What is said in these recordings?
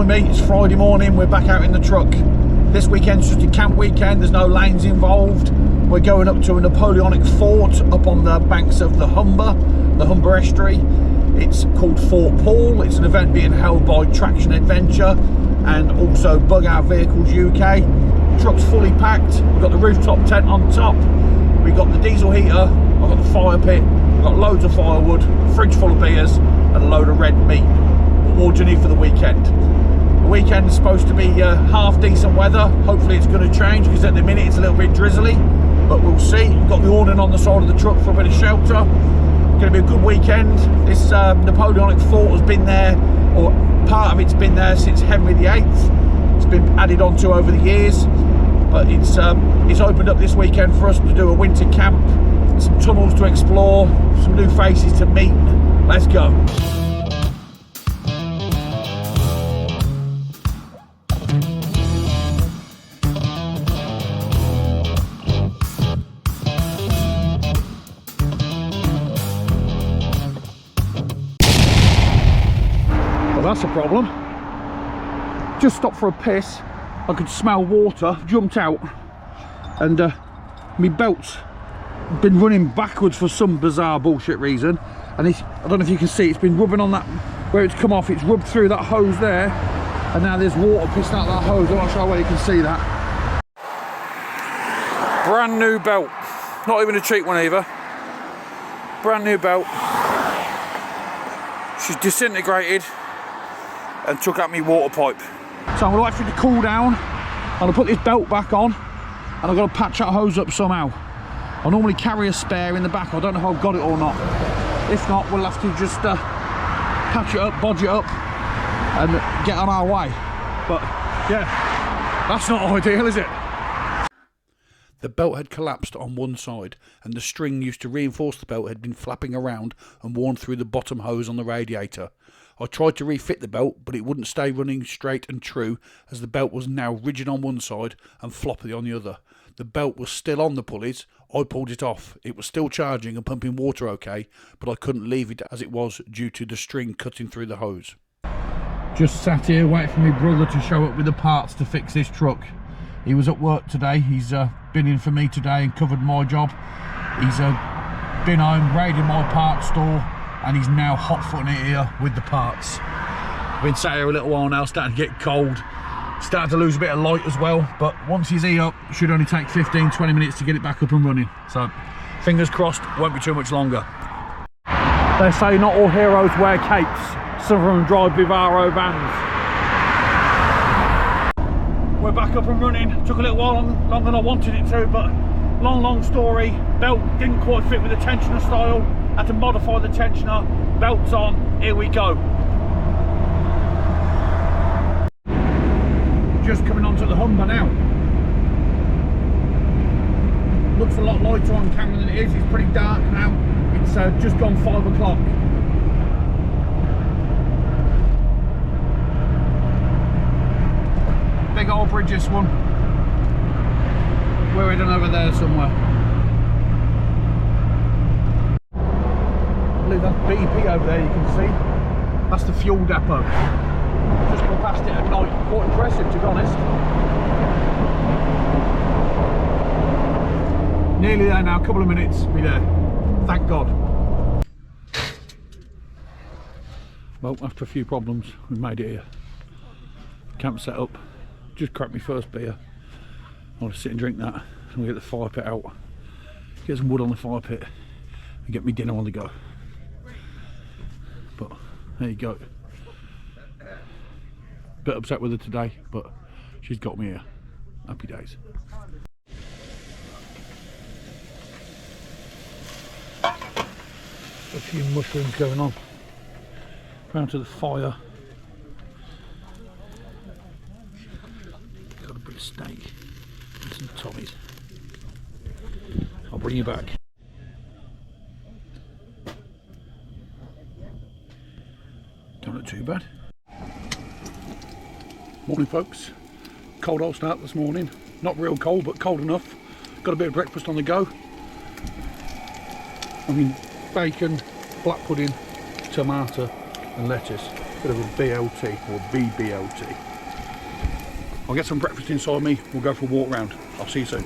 with me. It's Friday morning, we're back out in the truck. This weekend's just a camp weekend, there's no lanes involved. We're going up to a Napoleonic fort up on the banks of the Humber estuary. It's called Fort Paul. It's an event being held by Traction Adventure and also Bug Out Vehicles UK. The truck's fully packed, we've got the rooftop tent on top, we've got the diesel heater, I've got the fire pit, we've got loads of firewood, fridge full of beers and a load of red meat. What more do you need for the weekend? The weekend is supposed to be half decent weather. Hopefully it's going to change because at the minute it's a little bit drizzly, but we'll see. We've got the awning on the side of the truck for a bit of shelter. It's going to be a good weekend. This Napoleonic fort has been there, or part of it's been there since Henry VIII. It's been added on to over the years, but it's opened up this weekend for us to do a winter camp, some tunnels to explore, some new faces to meet. Let's go. That's a problem. Just stopped for a piss. I could smell water, jumped out, and my belt's been running backwards for some bizarre bullshit reason, and I don't know if you can see, it's been rubbing on that where it's come off. It's rubbed through that hose there, and now there's water pissing out that hose. I'm not sure where you can see that. Brand new belt, not even a cheap one either. Brand new belt. She's disintegrated and took out my water pipe. So I'm gonna wait for it to cool down. I'm gonna put this belt back on and I've got to patch that hose up somehow. I normally carry a spare in the back. I don't know if I've got it or not. If not, we'll have to just patch it up, bodge it up and get on our way. But yeah, that's not ideal, is it? The belt had collapsed on one side and the string used to reinforce the belt had been flapping around and worn through the bottom hose on the radiator. I tried to refit the belt, but it wouldn't stay running straight and true as the belt was now rigid on one side and floppy on the other. The belt was still on the pulleys. I pulled it off. It was still charging and pumping water okay, but I couldn't leave it as it was due to the string cutting through the hose. Just sat here waiting for my brother to show up with the parts to fix this truck. He was at work today. He's been in for me today and covered my job. He's been home, raided my parts store, and he's now hot-footing it here with the parts. I've been sat here a little while now, starting to get cold, starting to lose a bit of light as well, but once he's here up, it should only take 15-20 minutes to get it back up and running. So, fingers crossed, won't be too much longer. They say not all heroes wear capes, some of them drive Vivaro vans. We're back up and running. Took a little while longer than I wanted it to, but long story. Belt didn't quite fit with the tensioner style. Had to modify the tensioner. Belt's on. Here we go. Just coming onto the Humber now. Looks a lot lighter on camera than it is. It's pretty dark now. It's just gone 5 o'clock. Big old bridge, this one. We're heading over there somewhere. I believe that's BP over there, you can see. That's the fuel depot. Just come past it at night. Quite impressive, to be honest. Nearly there now, a couple of minutes, be there. Thank God. Well, after a few problems, we've made it here. Camp set up. Just cracked my first beer. I'll just sit and drink that and we'll get the fire pit out. Get some wood on the fire pit and get me dinner on the go. But there you go. Bit upset with her today, but she's got me here. Happy days. A few mushrooms going on. Round to the fire. Got a bit of steak and some Tommies. I'll bring you back. Don't look too bad. Morning folks. Cold old start this morning. Not real cold, but cold enough. Got a bit of breakfast on the go. I mean, bacon, black pudding, tomato and lettuce. Bit of a BLT or BBLT. I'll get some breakfast inside me, we'll go for a walk round. I'll see you soon.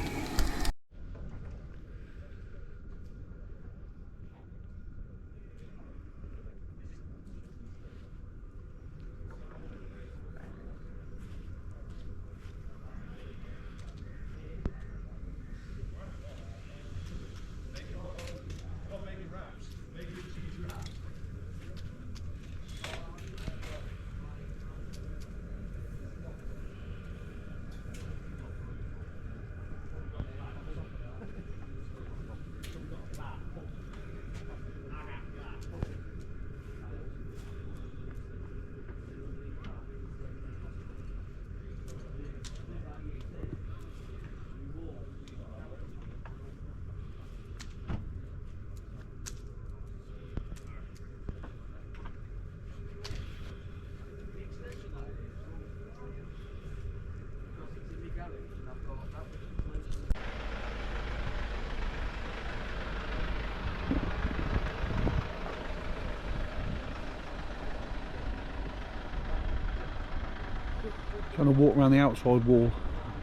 Trying to walk around the outside wall.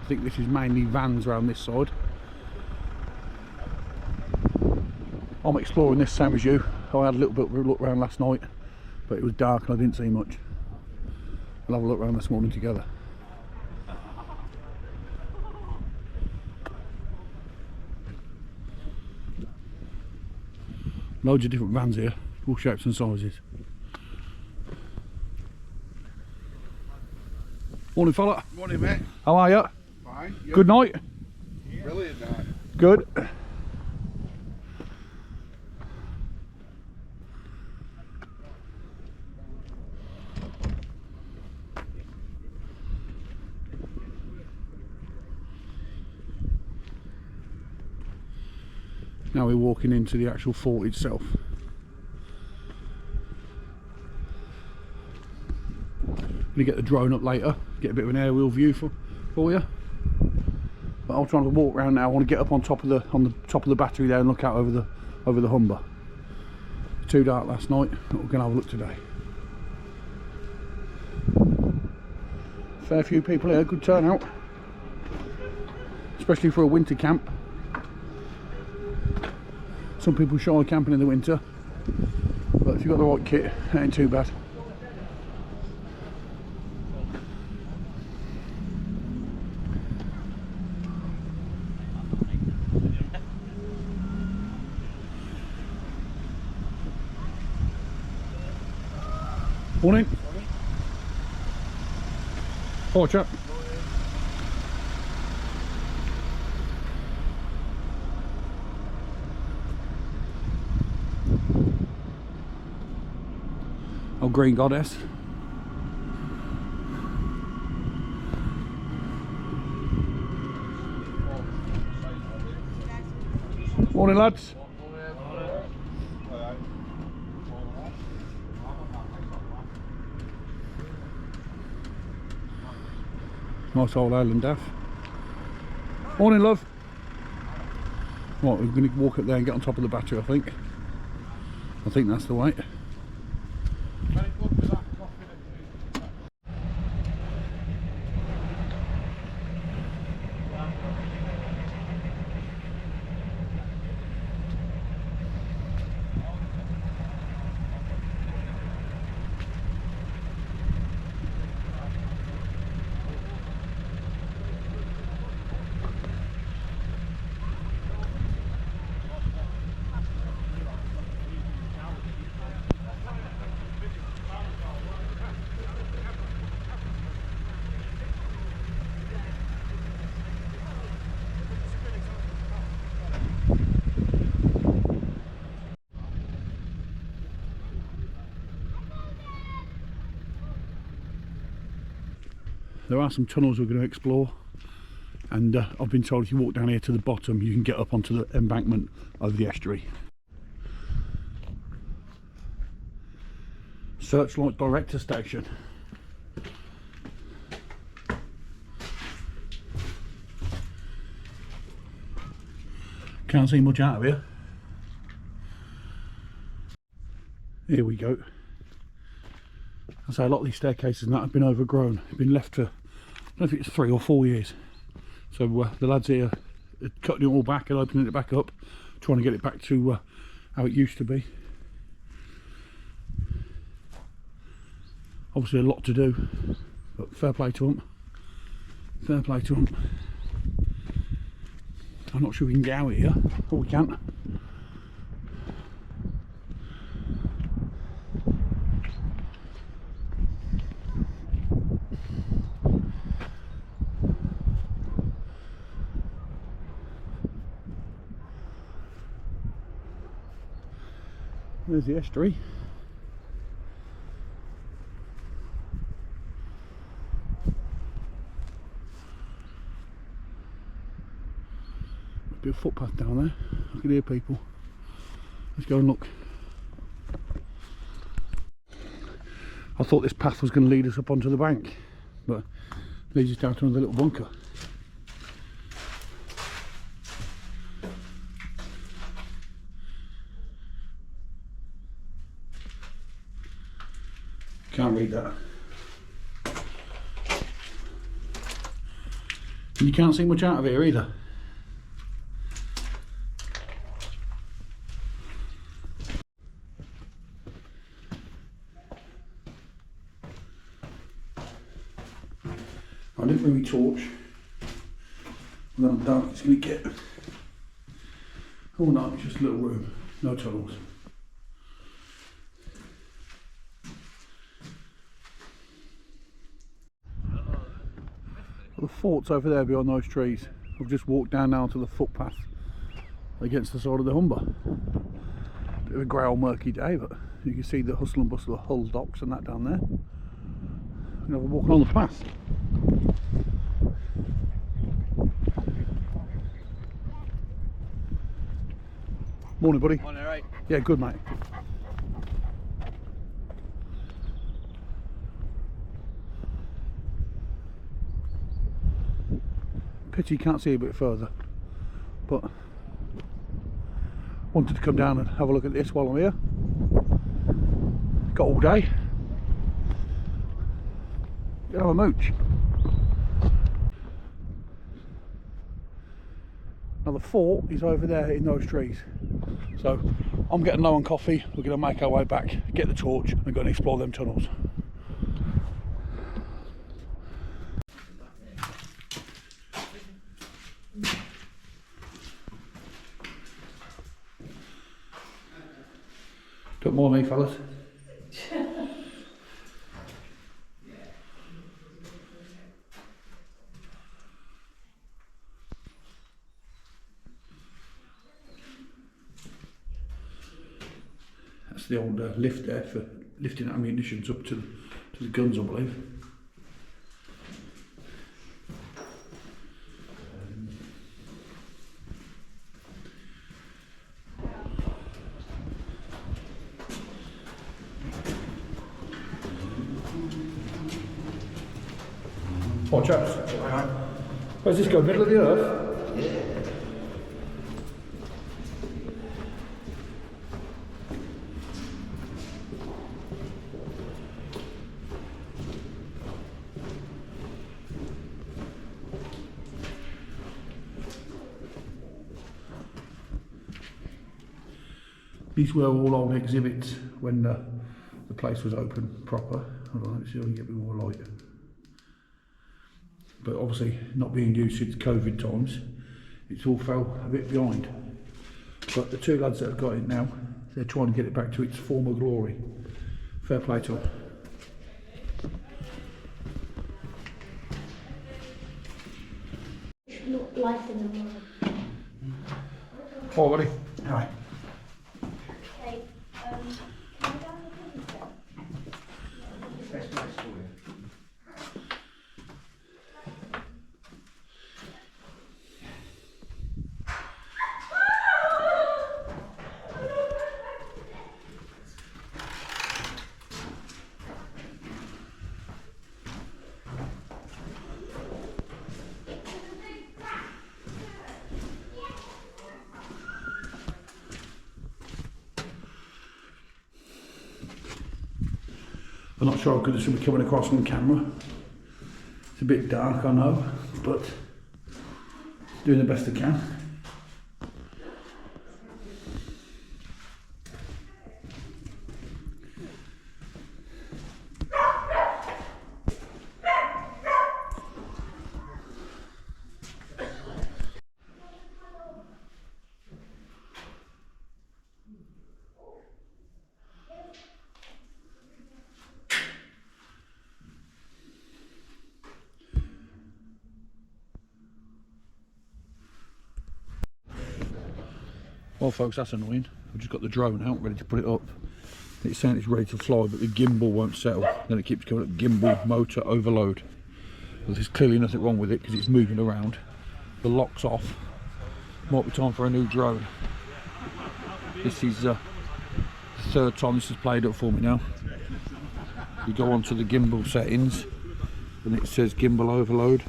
I think this is mainly vans around this side. I'm exploring this same as you. I had a little bit of a look around last night, but it was dark and I didn't see much. We'll have a look around this morning together. Loads of different vans here, all shapes and sizes. Morning fella. Morning mate. How are you? Fine. You? Good night? Brilliant night. Good. Now we're walking into the actual fort itself. Gonna get the drone up later, get a bit of an aerial view for you. But I'm trying to walk around now. I want to get up on the top of the battery there and look out over the Humber. Too dark last night, but we're gonna have a look today. Fair few people here, good turnout, especially for a winter camp. Some people shy camping in the winter, but if you've got the right kit, it ain't too bad. Morning. Hi chap. Oh, Green Goddess. Morning lads. Nice old island daff. Morning love. Right, we're going to walk up there and get on top of the battery, I think. I think that's the way. There are some tunnels we're going to explore, and I've been told if you walk down here to the bottom you can get up onto the embankment over the estuary. Searchlight Director Station. Can't see much out of here. Here we go. I say a lot of these staircases and that have been overgrown. They've been left for, I don't know if it's 3 or 4 years. So the lads here are cutting it all back and opening it back up, trying to get it back to how it used to be. Obviously a lot to do, but fair play to them. Fair play to them. I'm not sure we can get out here. Oh, we can't. There's the estuary. A footpath down there. I can hear people. Let's go and look. I thought this path was going to lead us up onto the bank, but it leads us down to another little bunker. Can't read that. And you can't see much out of here either. I didn't bring my torch. And then I'm dark, it's going to get. Oh no, it's just a little room, no tunnels. The fort's over there behind those trees. I've just walked down now to the footpath against the side of the Humber. Bit of a grey old murky day, but you can see the hustle and bustle of Hull docks and that down there. I'm going to have a walk along the path. Morning, buddy. Morning, alright? Yeah, good, mate. Pity you can't see a bit further, but wanted to come down and have a look at this while I'm here. Got all day. Gonna have a mooch. Now the fort is over there in those trees. So I'm getting low on coffee. We're going to make our way back, get the torch and go and explore them tunnels. Don't more me, fellas. That's the old lift there for lifting ammunitions up to the guns, I believe. Oh, chaps. Where's this go? Middle of the earth? Yeah. These were all old exhibits when the place was open proper. Hold on, let's see if we can get a bit more light. But obviously not being used since COVID times, it's all fell a bit behind. But the two lads that have got it now, they're trying to get it back to its former glory. Fair play to them. Not life in the world. Oh, buddy. Hi. Okay, can I go on the pizza? Best place for you. I'm not sure because it's going to be coming across on camera. It's a bit dark, I know, but doing the best I can. Well folks, that's annoying. I've just got the drone out ready to put it up. It's saying it's ready to fly, but the gimbal won't settle. Then it keeps coming up, gimbal motor overload. Well, there's clearly nothing wrong with it because it's moving around. The lock's off. Might be time for a new drone. This is the third time this has played up for me now. You go onto the gimbal settings and it says gimbal overload.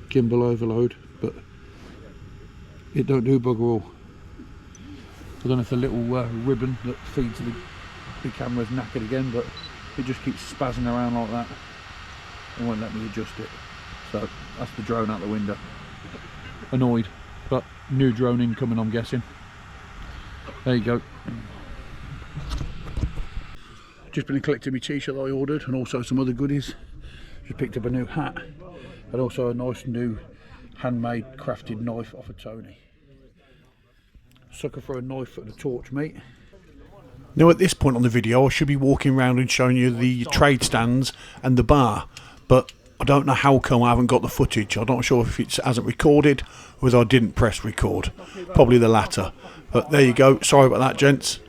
Gimbal overload, but it don't do bugger all. I don't know if the little ribbon that feeds the camera's knackered again, but it just keeps spazzing around like that. It won't let me adjust it. So that's the drone out the window. Annoyed, but new drone incoming, I'm guessing. There you go. Just been collecting my t-shirt that I ordered and also some other goodies. Just picked up a new hat and also a nice new handmade crafted knife off of Tony. Sucker for a knife and a torch, mate. Now at this point on the video I should be walking around and showing you the trade stands and the bar, but I don't know how come I haven't got the footage. I'm not sure if it hasn't recorded or whether I didn't press record. Probably the latter. But there you go. Sorry about that, gents.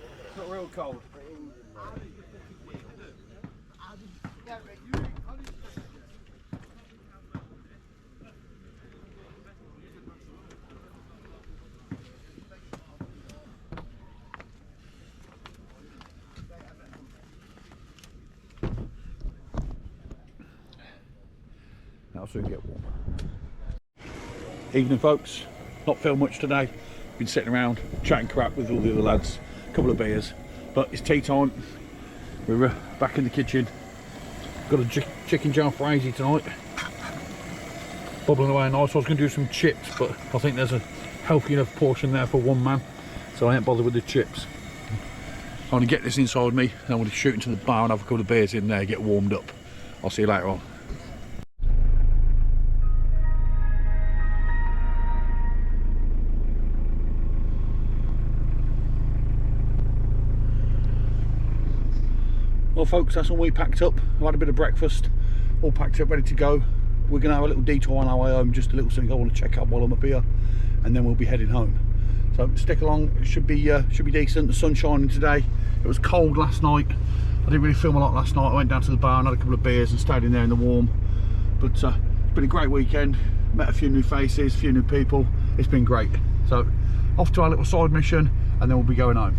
I'll soon get warm. Evening folks, not filmed much today. Been sitting around chatting crap with all the other lads, a couple of beers, but it's tea time. We're back in the kitchen. Got a chicken jalfrezi tonight, bubbling away nice. I was going to do some chips, but I think there's a healthy enough portion there for one man, so I ain't bothered with the chips. I'm going to get this inside me, and I'm going to shoot into the bar and have a couple of beers in there, get warmed up. I'll see you later on. Well folks, that's all we packed up. I've had a bit of breakfast, all packed up, ready to go. We're going to have a little detour on our way home, just a little something I want to check out while I'm up here, and then we'll be heading home. So stick along, it should be decent. The sun's shining today. It was cold last night. I didn't really film a lot last night. I went down to the bar and had a couple of beers and stayed in there in the warm. But it's been a great weekend. Met a few new faces, a few new people. It's been great. So off to our little side mission, and then we'll be going home.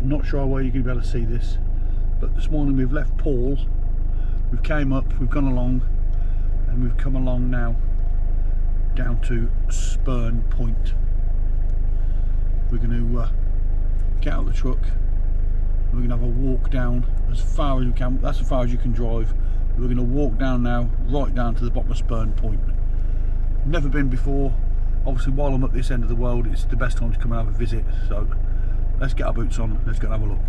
Not sure where you're going to be able to see this, but this morning we've left Paul, we've came up, we've gone along, and we've come along now down to Spurn Point. We're going to get out of the truck, we're going to have a walk down as far as we can. That's as far as you can drive. We're going to walk down now, right down to the bottom of Spurn Point. Never been before. Obviously while I'm at this end of the world, it's the best time to come and have a visit, so let's get our boots on, let's go and have a look.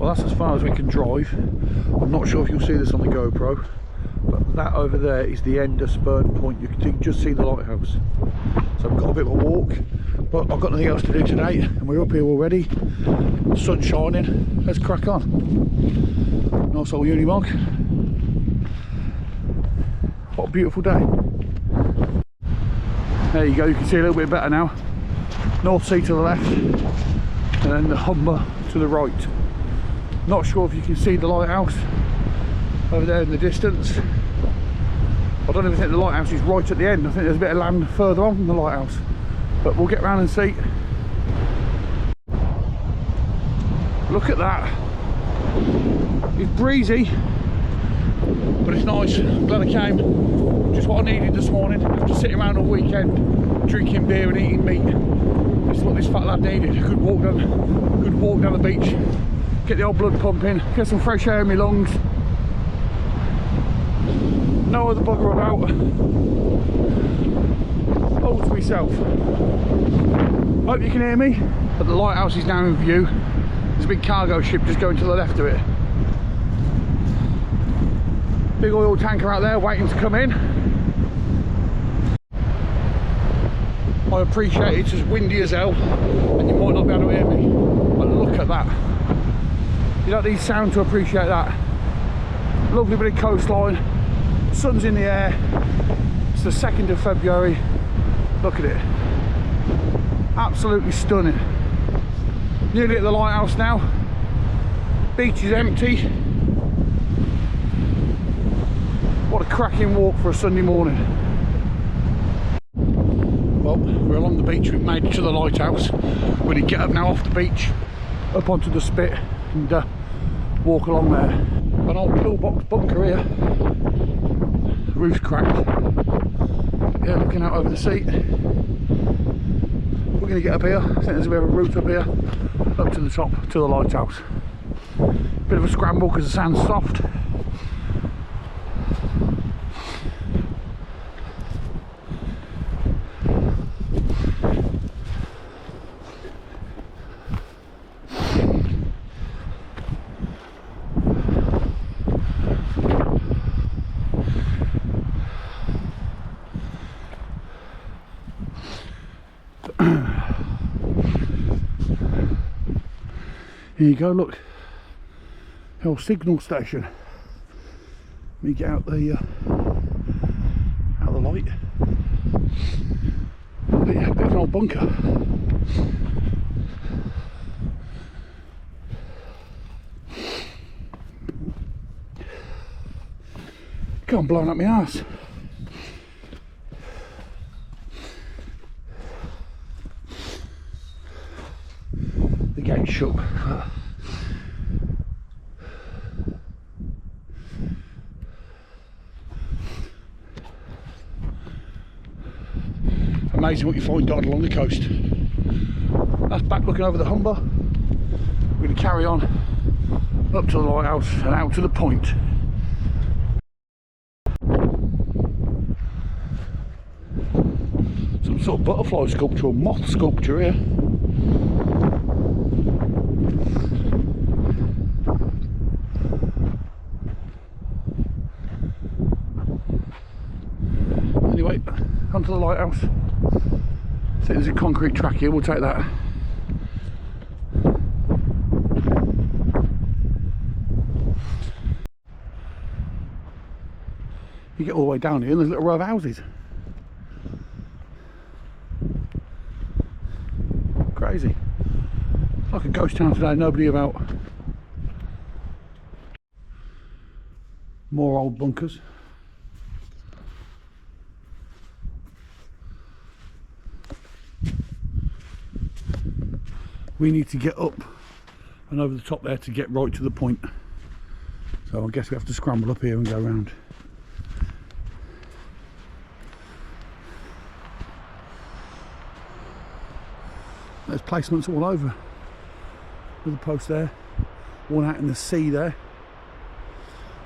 Well, that's as far as we can drive. I'm not sure if you'll see this on the GoPro, but that over there is the end of Spurn Point. You can just see the lighthouse. So I've got a bit of a walk, but I've got nothing else to do today, and we're up here already. The sun's shining, let's crack on. Nice old Unimog. What a beautiful day. There you go, you can see a little bit better now. North Sea to the left, and then the Humber to the right. Not sure if you can see the lighthouse over there in the distance. I don't even think the lighthouse is right at the end. I think there's a bit of land further on than the lighthouse, but we'll get round and see. Look at that. It's breezy, but it's nice. I'm glad I came. Just what I needed this morning after sitting around all weekend drinking beer and eating meat. This is what this fat lad needed. A good walk down the beach, get the old blood pumping, get some fresh air in my lungs. No other bugger about. All to myself. Hope you can hear me. But the lighthouse is now in view. There's a big cargo ship just going to the left of it. Big oil tanker out there waiting to come in. I appreciate it's as windy as hell and you might not be able to hear me, but look at that. You don't need sound to appreciate that. Lovely bit of coastline, sun's in the air, it's the 2nd of February, look at it. Absolutely stunning. Nearly at the lighthouse now. Beach is empty. What a cracking walk for a Sunday morning. Well, we're along the beach, we've made it to the lighthouse. We're going to get up now off the beach, up onto the spit and walk along there. An old pillbox bunker here. The roof's cracked. Yeah, looking out over the sea. We're going to get up here. I think there's a bit of a route up here, up to the top, to the lighthouse. Bit of a scramble because the sand's soft. Here you go, look, Hill signal station. Let me get out the light. But yeah, a bit of an old bunker. Can't blow up my ass. The gate's shut. Amazing what you find dotted along the coast. That's back looking over the Humber. We're going to carry on up to the lighthouse and out to the point. Some sort of butterfly sculpture or moth sculpture here. Anyway, onto the lighthouse. I think there's a concrete track here, we'll take that. You get all the way down here and there's a little row of houses. Crazy. Like a ghost town today, nobody about. More old bunkers. We need to get up and over the top there to get right to the point. So I guess we have to scramble up here and go around. There's placements all over. With a post there, one out in the sea there.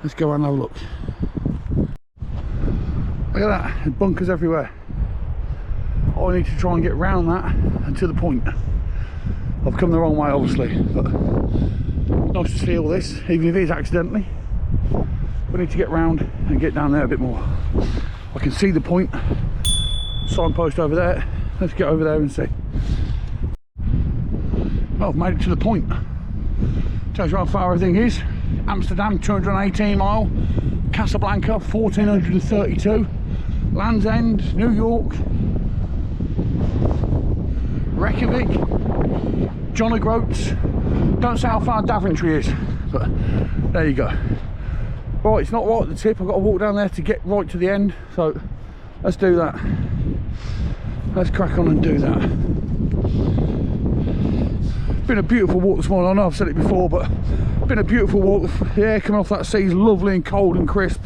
Let's go and have a look. Look at that, there's bunkers everywhere. I need to try and get round that and to the point. I've come the wrong way obviously, but nice to see all this, even if it is accidentally. We need to get round and get down there a bit more. I can see the point, signpost over there. Let's get over there and see. Well, I've made it to the point. Tells you how far everything is. Amsterdam 218 mile, Casablanca 1432, Land's End, New York, Reykjavik, John O'Groats. Don't say how far Daventry is, but there you go. Right, it's not right at the tip. I've got to walk down there to get right to the end, so let's do that. Let's crack on and do that. Been a beautiful walk this morning. I know I've said it before, but been a beautiful walk. The air coming off that sea is lovely and cold and crisp.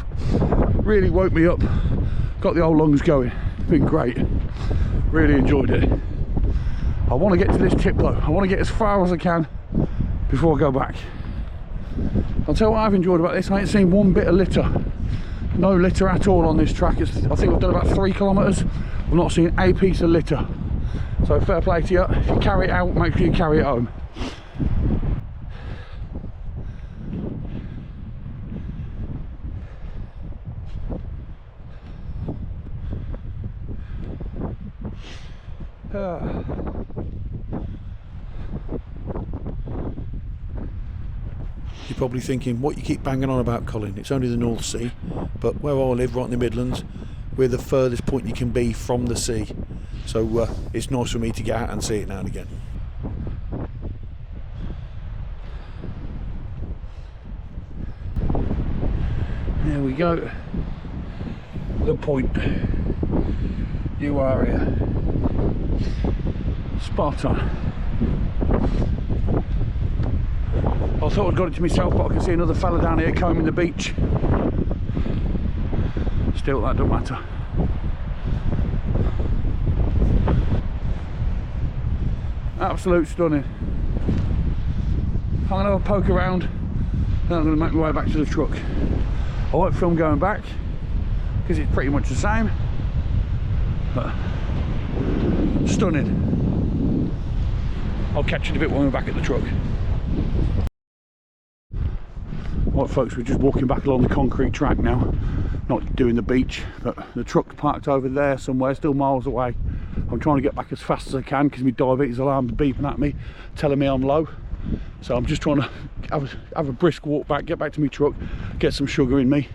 Really woke me up. Got the old lungs going. Been great. Really enjoyed it. I want to get to this tip though. I want to get as far as I can before I go back. I'll tell you what I've enjoyed about this. I ain't seen one bit of litter. No litter at all on this track. I think I've done about 3 kilometres. I've not seen a piece of litter. So fair play to you. If you carry it out, make sure you carry it home. You're probably thinking, what you keep banging on about, Colin? It's only the North Sea, but where I live, right in the Midlands, we're the furthest point you can be from the sea. So it's nice for me to get out and see it now and again. There we go. The point. You are here. Spot on. I thought I'd got it to myself, but I can see another fella down here combing the beach. Still, that don't matter. Absolute stunning. I'm going to have a poke around, then I'm going to make my way back to the truck. I won't film going back because it's pretty much the same, but stunning. I'll catch you in a bit when we're back at the truck. Right folks, we're just walking back along the concrete track now, not doing the beach, but the truck parked over there somewhere, still miles away. I'm trying to get back as fast as I can because my diabetes alarm's beeping at me, telling me I'm low. So I'm just trying to have a brisk walk back, get back to my truck, get some sugar in me.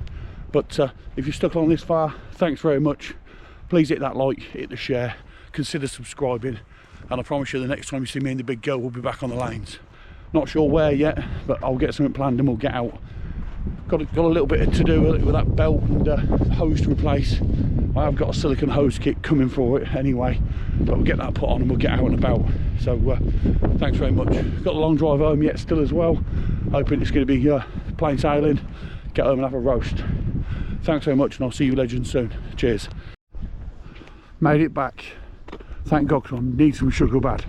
But if you're stuck on this far, thanks very much. Please hit that like, hit the share, consider subscribing, and I promise you the next time you see me in the big girl, we'll be back on the lanes. Not sure where yet, but I'll get something planned and we'll get out. Got a little bit to do with that belt and hose to replace. I have got a silicone hose kit coming for it anyway, but we'll get that put on and we'll get out and about. So thanks very much. Got the long drive home yet still as well. Hoping it's going to be plain sailing. Get home and have a roast. Thanks very much, and I'll see you legends soon. Cheers. Made it back. Thank God, 'cause I need some sugar bad.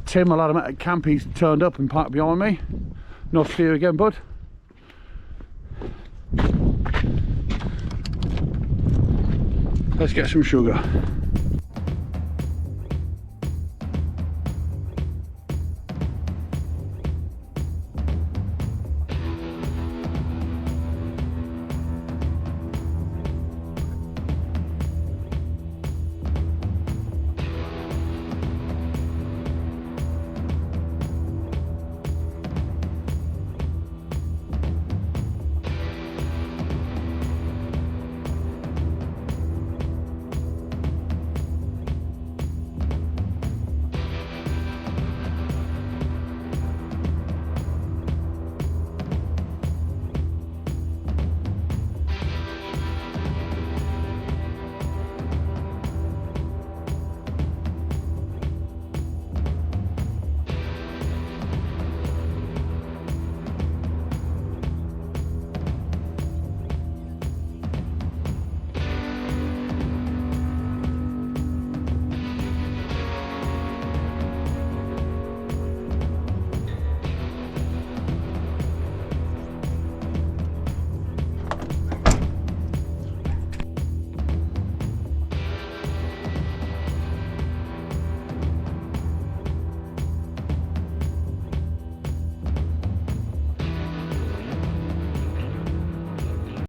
Tim, a lad I met at camp, he's turned up and parked behind me. Nice to see you again, bud. Let's get some sugar.